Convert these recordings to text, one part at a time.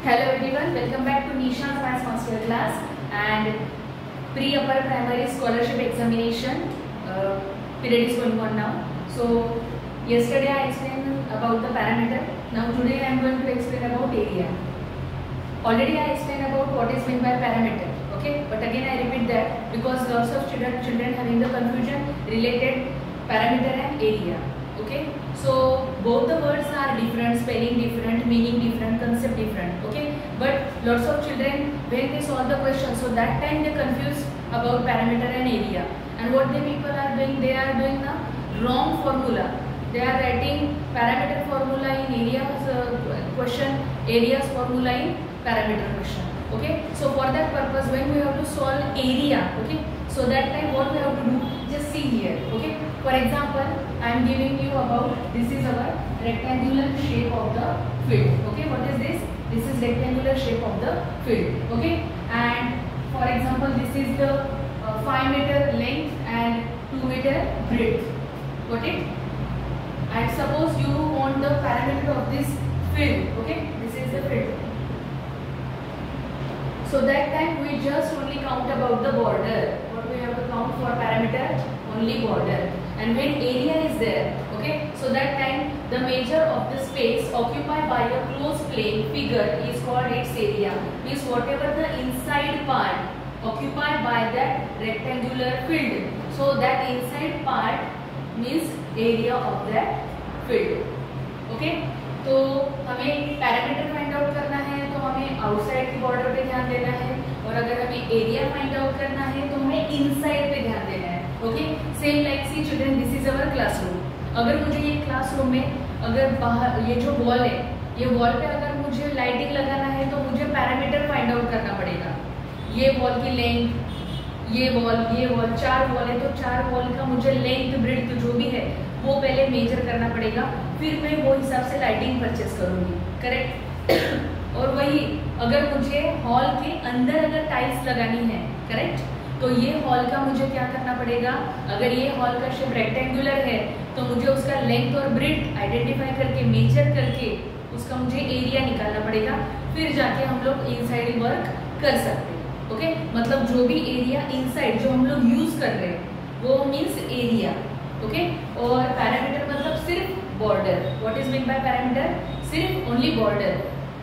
Hello everyone, welcome back to Nisha's Maths Master Class and pre-upper primary scholarship examination period is going on now. So yesterday I explained about the parameter. Now today I am going to explain about area. Already I explained about what is meant by parameter. Okay, but again I repeat that because lots of children having the confusion related parameter and area. Okay, so both the words are different, spelling different, meaning different, concept different. Okay, but lots of children when they solve the question, so that time they confuse about parameter and area, and what the people are doing, they are doing the wrong formula. They are writing parameter formula in areas question, areas formula in parameter question. Okay, so for that purpose when we have to solve area, okay, so that time what we have to do, just see here. Okay, for example I am giving you about, this is our rectangular shape of the field. Okay, what is this? This is rectangular shape of the field. Okay, and for example this is the 5 meter length and 2 meter breadth. Got it? And suppose you want the parameter of this field. Okay, this is the field. So that time we just only count about the border. What we have to count for parameter? Only border. And when area is there, okay, so that time the measure of the space occupied by a closed plane figure is called its area. Means whatever the inside part occupied by that rectangular field, so that inside part means area of that field. Okay, तो हमें parameter find out करना है तो हमें outside की border पे ध्यान देना है, और अगर हमें एरिया फाइंड आउट करना है तो हमें इनसाइड पे ध्यान देना है. Okay, same like see children, this is our classroom. अगर मुझे ये क्लासरूम में अगर बाहर ये जो वॉल है, ये वॉल पे अगर मुझे लाइटिंग लगाना है तो मुझे पैरामीटर फाइंड आउट करना पड़ेगा. ये वॉल की लेंथ, ये वॉल 4 वॉल है तो 4 वॉल का मुझे लेंथ ब्रेड्थ जो भी है वो पहले मेजर करना पड़ेगा, फिर मैं वो हिसाब से लाइटिंग परचेस करूंगी. करेक्ट? और वही अगर मुझे हॉल के अंदर अगर टाइल्स लगानी है, करेक्ट, तो ये हॉल का मुझे क्या करना पड़ेगा, अगर ये हॉल का शेप रेक्टेंगुलर है तो मुझे उसका लेंथ और ब्रेड्थ आइडेंटिफाई करके मेजर करके उसका मुझे एरिया निकालना पड़ेगा, फिर जाके हम लोग इनसाइड वर्क कर सकते हैं. ओके, मतलब जो भी एरिया इनसाइड जो हम लोग यूज कर रहे हैं वो मीन्स एरिया. ओके, और पैरामीटर मतलब सिर्फ border. What is mean by parameter? सिर्फ only border.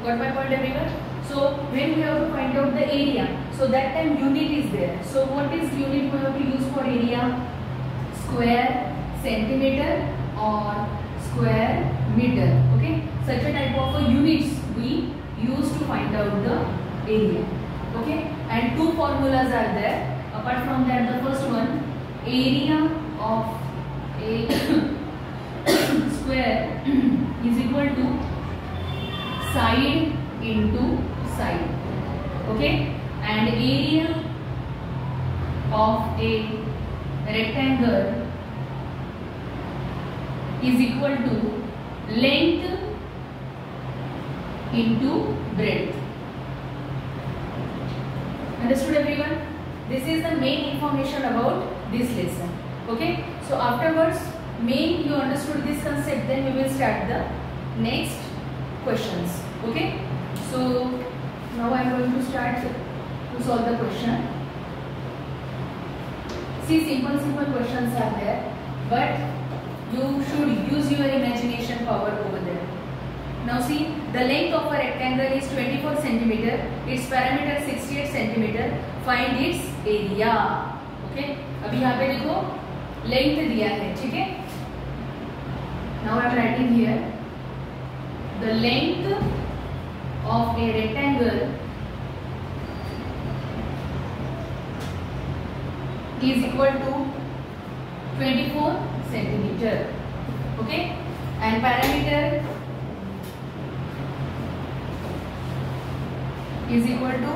Got my point everyone? So when we have to find out the area, so that time unit is there. So what is unit we have to use for area? Square, centimetre और square metre. Okay, such a type of units we use to find out the area. Okay, and two formulas are there. Apart from that, the first one, area of a square is equal to side into side. Okay, and area of a rectangle is equal to length into breadth. Understood everyone? This is the main information about this lesson. Okay, so afterwards main you understood this concept, then we will start the next questions. Okay, so now I am going to start to solve the question. See, simple questions are there, but you should use your imagination power over there. Now see, the length of a rectangle is 24 centimeter, its parameter 68 centimeter, find its area. Okay, अभी यहाँ पे देखो length दिया है, ठीक है. Now I am writing here the length of a rectangle is equal to 24 centimeter. Okay, and parameter is equal to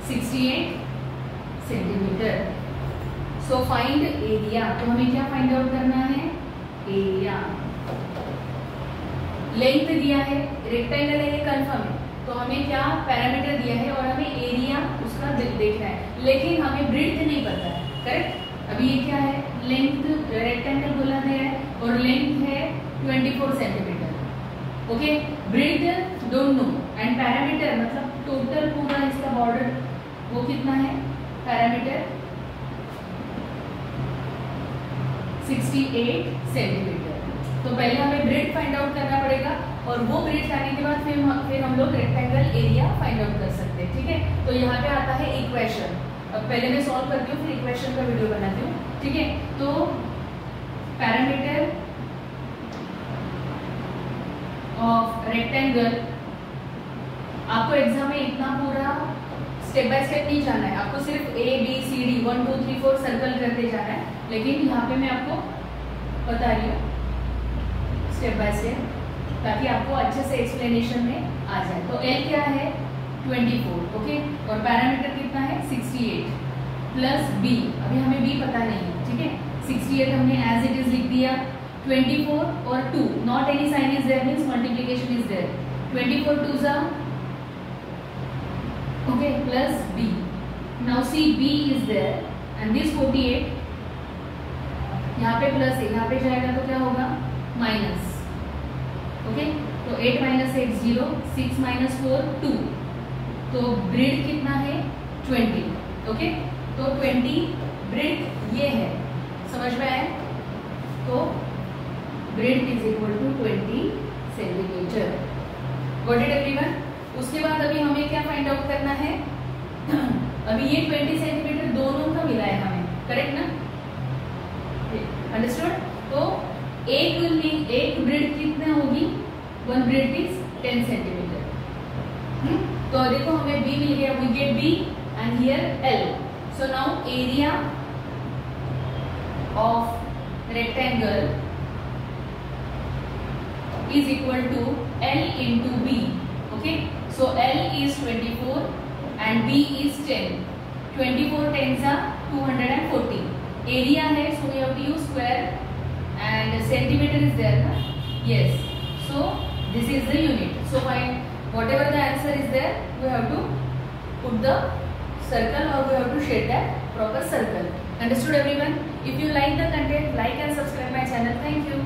68 centimeter. So find area. तो हमें क्या फाइंड आउट करना है? एरिया. लेंथ दिया है, रेक्टेंगल है, ये कंफर्म है, तो हमें क्या पैरामीटर दिया है और हमें एरिया उसका देखना है, लेकिन हमें ब्रेड्थ नहीं पता है. करेक्ट? अभी ये क्या है? लेंथ रेक्टेंगल बोला गया है और लेंथ है 24 centimetre. Okay, breadth don't know, and parameter मतलब टोटल पूरा इसका बॉर्डर वो कितना है, पैरामीटर 68 सेंटीमीटर। तो पहले हमें ब्रेथ फाइंड आउट करना पड़ेगा और वो ब्रेथ आने के बाद फिर हम लोग रेक्टेंगल एरिया फाइंड आउट कर सकते हैं, ठीक है। तो यहाँ पे आता है इक्वेशन। अब पहले मैं सॉल्व करती हूँ, फिर इक्वेशन का वीडियो बनाती हूँ, ठीक है। तो पैरामीटर ऑफ रेक्टेंगल, आपको एग्जाम में इतना पूरा स्टेप बाय स्टेप नहीं जाना है, आपको सिर्फ A B C D 1 2 3 4 circle करते जाना है, लेकिन यहाँ पे मैं आपको बता रही हूँ स्टेप बाय स्टेप, ताकि आपको अच्छे से एक्सप्लेनेशन में आ जाए। तो एल क्या है 24, ओके, और पैरामीटर कितना है 68 प्लस बी, अभी हमें बी पता नहीं है, ठीक है। 68 हमने एज इट इज लिख दिया, 24 और 2, not any sign is there means multiplication is there, 24 2 जा, okay, plus B. Now see B is there and this 48, यहाँ पे प्लस है, यहाँ पे जाएगा तो क्या होगा माइनस, ओके। तो 8 माइनस 8 0, 6 माइनस 4 2, तो ब्रेथ कितना है 20, ओके। तो 20 ब्रेथ ये है, समझ में आया। तो breadth is equal to 20 centimetre. Got it everyone. उसके बाद अभी हमें क्या फाइंड आउट करना है, अभी ये 20 सेंटीमीटर दोनों का मिला है हमें, करेक्ट ना, अंडरस्टूड। तो एक ब्रेथ कितना होगी, 1 ब्रेथ इज 10 सेंटीमीटर। तो देखो हमें बी मिल गया, we get B and here L. So now area of rectangle is equal to L into B, okay. So L is 24 and B is 10. 24 tens are 240. Area है, so we have to use square and centimeter is there, na? Yes. So this is the unit. So find whatever the answer is there, we have to put the circle or we have to shade that proper circle. Understood everyone? If you like the content, like and subscribe my channel. Thank you.